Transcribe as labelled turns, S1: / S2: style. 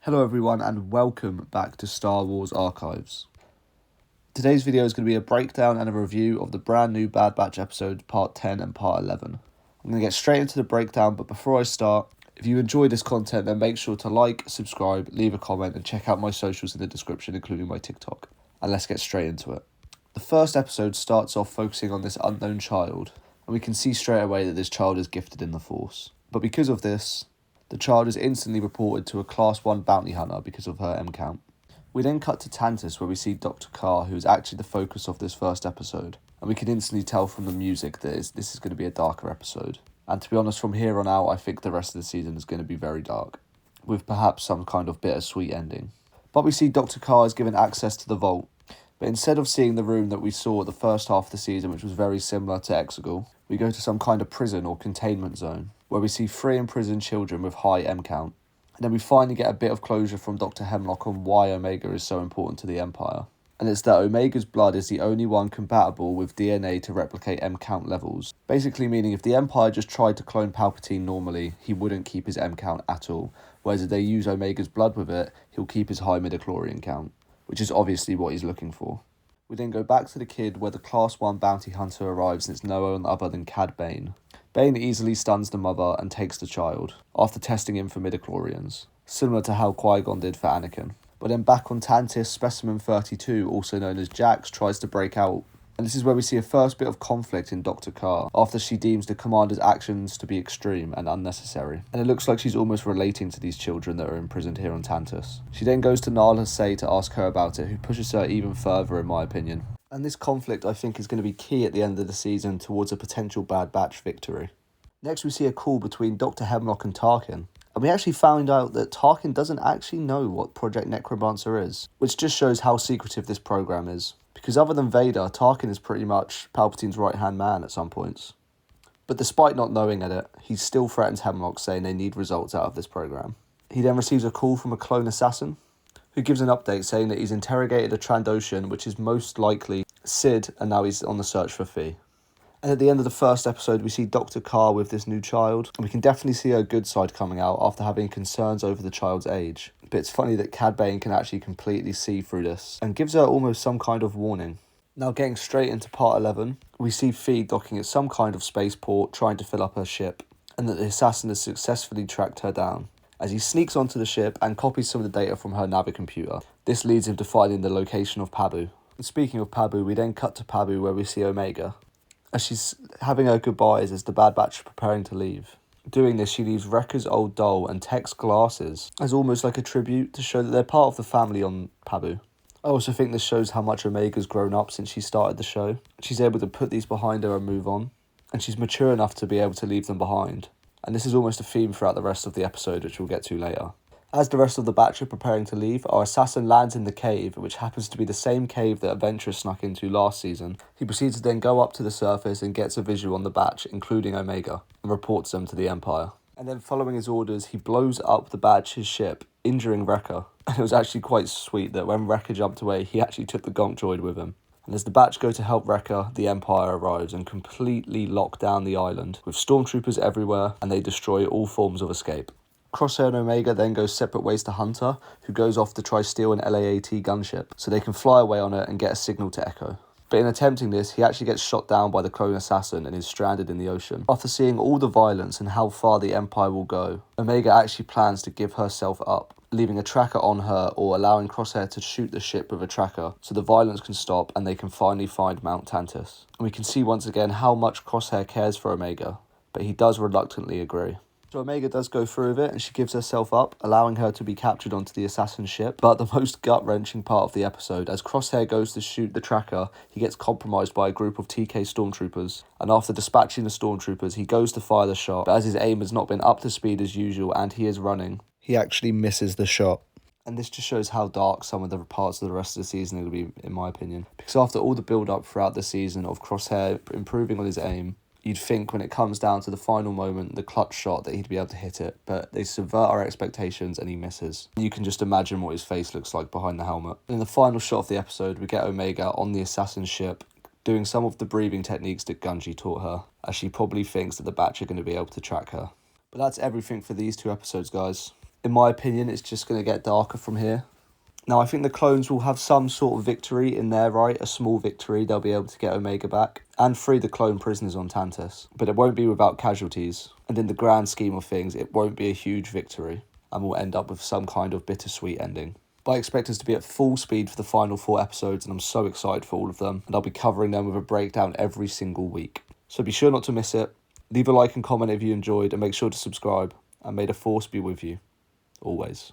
S1: Hello everyone and welcome back to Star Wars Archives. Today's video is going to be a breakdown and a review of the brand new Bad Batch episodes Part 10 and Part 11. I'm going to get straight into the breakdown, but before I start, if you enjoy this content then make sure to like, subscribe, leave a comment and check out my socials in the description including my TikTok. And let's get straight into it. The first episode starts off focusing on this unknown child, and we can see straight away that this child is gifted in the Force. But because of this, the child is instantly reported to a Class 1 bounty hunter because of her M count. We then cut to Tantiss where we see Dr. Carr, who is actually the focus of this first episode, and we can instantly tell from the music that this is going to be a darker episode. And to be honest, from here on out, I think the rest of the season is going to be very dark, with perhaps some kind of bittersweet ending. But we see Dr. Carr is given access to the vault, but instead of seeing the room that we saw at the first half of the season, which was very similar to Exegol, we go to some kind of prison or containment zone, where we see 3 imprisoned children with high M count. And then we finally get a bit of closure from Dr. Hemlock on why Omega is so important to the Empire. And it's that Omega's blood is the only one compatible with DNA to replicate M count levels. Basically meaning if the Empire just tried to clone Palpatine normally, he wouldn't keep his M count at all. Whereas if they use Omega's blood with it, he'll keep his high midichlorian count, which is obviously what he's looking for. We then go back to the kid where the Class 1 bounty hunter arrives and it's no one other than Cad Bane. Bane easily stuns the mother and takes the child, after testing him for midichlorians, similar to how Qui-Gon did for Anakin. But then back on Tantiss, Specimen 32, also known as Jax, tries to break out. And this is where we see a first bit of conflict in Dr. Carr, after she deems the commander's actions to be extreme and unnecessary. And it looks like she's almost relating to these children that are imprisoned here on Tantiss. She then goes to Nala Se to ask her about it, who pushes her even further in my opinion. And this conflict I think is going to be key at the end of the season towards a potential Bad Batch victory. Next we see a call between Dr. Hemlock and Tarkin. And we actually found out that Tarkin doesn't actually know what Project Necromancer is, which just shows how secretive this program is. Because other than Vader, Tarkin is pretty much Palpatine's right-hand man at some points. But despite not knowing it, he still threatens Hemlock, saying they need results out of this program. He then receives a call from a clone assassin, who gives an update saying that he's interrogated a Trandoshan, which is most likely Sid, and now he's on the search for Phee. And at the end of the first episode, we see Dr. Carr with this new child, and we can definitely see her good side coming out after having concerns over the child's age. But it's funny that Cad Bane can actually completely see through this, and gives her almost some kind of warning. Now getting straight into Part 11, we see Phee docking at some kind of spaceport trying to fill up her ship, and that the assassin has successfully tracked her down, as he sneaks onto the ship and copies some of the data from her navicomputer. This leads him to finding the location of Pabu. And speaking of Pabu, we then cut to Pabu where we see Omega, as she's having her goodbyes as the Bad Batch are preparing to leave. Doing this, she leaves Wrecker's old doll and Tech's glasses as almost like a tribute to show that they're part of the family on Pabu. I also think this shows how much Omega's grown up since she started the show. She's able to put these behind her and move on, and she's mature enough to be able to leave them behind. And this is almost a theme throughout the rest of the episode, which we'll get to later. As the rest of the batch are preparing to leave, our assassin lands in the cave, which happens to be the same cave that Adventurous snuck into last season. He proceeds to then go up to the surface and gets a visual on the batch, including Omega, and reports them to the Empire. And then following his orders, he blows up the batch's ship, injuring Wrecker. And it was actually quite sweet that when Wrecker jumped away, he actually took the Gonk droid with him. And as the batch go to help Wrecker, the Empire arrives and completely lock down the island, with stormtroopers everywhere, and they destroy all forms of escape. Crosshair and Omega then go separate ways to Hunter, who goes off to try steal an LAAT gunship, so they can fly away on it and get a signal to Echo. But in attempting this, he actually gets shot down by the clone assassin and is stranded in the ocean. After seeing all the violence and how far the Empire will go, Omega actually plans to give herself up, leaving a tracker on her or allowing Crosshair to shoot the ship with a tracker so the violence can stop and they can finally find Mount Tantiss. And we can see once again how much Crosshair cares for Omega, but he does reluctantly agree. So Omega does go through with it and she gives herself up, allowing her to be captured onto the assassin ship. But the most gut-wrenching part of the episode, as Crosshair goes to shoot the tracker, he gets compromised by a group of TK stormtroopers. And after dispatching the stormtroopers, he goes to fire the shot, but as his aim has not been up to speed as usual and he is running, he actually misses the shot. And this just shows how dark some of the parts of the rest of the season will be, in my opinion. Because after all the build-up throughout the season of Crosshair improving on his aim, you'd think when it comes down to the final moment, the clutch shot, that he'd be able to hit it, but they subvert our expectations and he misses. You can just imagine what his face looks like behind the helmet. In the final shot of the episode, we get Omega on the assassin ship, doing some of the breathing techniques that Gungi taught her, as she probably thinks that the batch are going to be able to track her. But that's everything for these 2 episodes, guys. In my opinion, it's just going to get darker from here. Now, I think the clones will have some sort of victory in their right, a small victory. They'll be able to get Omega back and free the clone prisoners on Tantus. But it won't be without casualties. And in the grand scheme of things, it won't be a huge victory. And we'll end up with some kind of bittersweet ending. But I expect us to be at full speed for the final 4 episodes, and I'm so excited for all of them. And I'll be covering them with a breakdown every single week. So be sure not to miss it. Leave a like and comment if you enjoyed, and make sure to subscribe. And may the Force be with you, always.